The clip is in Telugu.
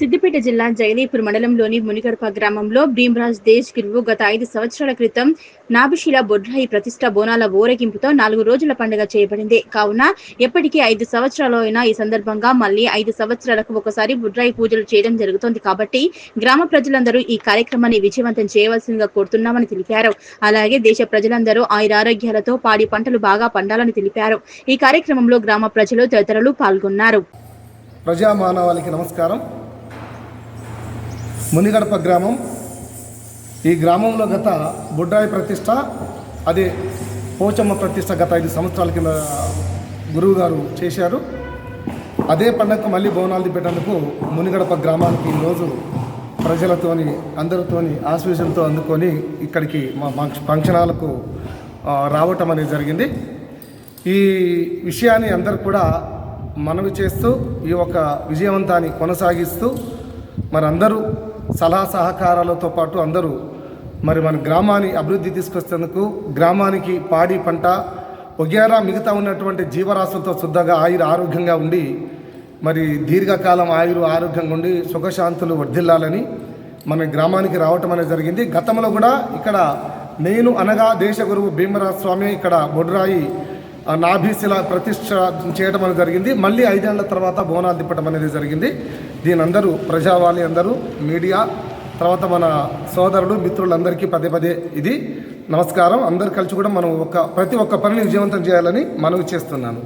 సిద్దిపేట జిల్లా జగదీపూర్ మండలంలోని మునిగడప గ్రామంలో భీమరాజ్ దేశ్ గురువు గత 5 సంవత్సరాల క్రితం నాభిశిల బొడ్రాయి ప్రతిష్ట బోనాల ఊరేగింపుతో 4 రోజుల పండుగ చేయబడింది. కావున ఎప్పటికీ 5 సంవత్సరాలు అయినా ఈ సందర్భంగా మళ్లీ 5 సంవత్సరాలకు ఒకసారి బొడ్రాయి పూజలు చేయడం జరుగుతోంది. కాబట్టి గ్రామ ప్రజలందరూ ఈ కార్యక్రమాన్ని విజయవంతం చేయవలసిందిగా కోరుతున్నామని తెలిపారు. అలాగే దేశ ప్రజలందరూ ఆయురారోగ్యాలతో పాడి పంటలు బాగా పండాలని తెలిపారు. ఈ కార్యక్రమంలో గ్రామ ప్రజలు తదితరులు పాల్గొన్నారు. ప్రజామానవాళికి నమస్కారం. మునిగడప గ్రామం. ఈ గ్రామంలో గత బొడ్రాయి ప్రతిష్ట, అదే పోచమ్మ ప్రతిష్ట గత 5 సంవత్సరాల కింద గురువు గారు చేశారు. అదే పండగకు మళ్ళీ బోనాలు తిప్పేటందుకు మునిగడప గ్రామానికి ఈరోజు ప్రజలతోని అందరితోని ఆశీస్సులతో అందుకొని ఇక్కడికి మా ఫంక్షన్ హాల్కు రావటం అనేది జరిగింది. ఈ విషయాన్ని అందరూ కూడా మనవి చేస్తూ ఈ యొక్క విజయవంతాన్ని కొనసాగిస్తూ మరి అందరూ సలహా సహకారాలతో పాటు అందరూ మరి మన గ్రామాన్ని అభివృద్ధి తీసుకొస్తేందుకు గ్రామానికి పాడి పంట వగేరా మిగతా ఉన్నటువంటి జీవరాశులతో శుద్ధంగా ఆరోగ్యంగా ఉండి మరి దీర్ఘకాలం ఆరోగ్యంగా ఉండి సుఖశాంతులు వర్ధిల్లాలని మన గ్రామానికి రావటం అనేది జరిగింది. గతంలో కూడా ఇక్కడ నేను అనగా దేశ గురువు భీమరాజ్ స్వామి ఇక్కడ బొడ్రాయి నాభిశిల ప్రతిష్ఠ చేయడం అనేది జరిగింది. మళ్ళీ 5 ఏళ్ల తర్వాత బోనాలు తిప్పడం అనేది జరిగింది. దీని అందరూ ప్రజావాణి అందరూ మీడియా తర్వాత మన సోదరులు మిత్రులందరికీ పదే ఇది నమస్కారం. అందరు కలిసి కూడా మనం ప్రతి ఒక్క పనిని విజయవంతం చేయాలని మనవి చేస్తున్నాను.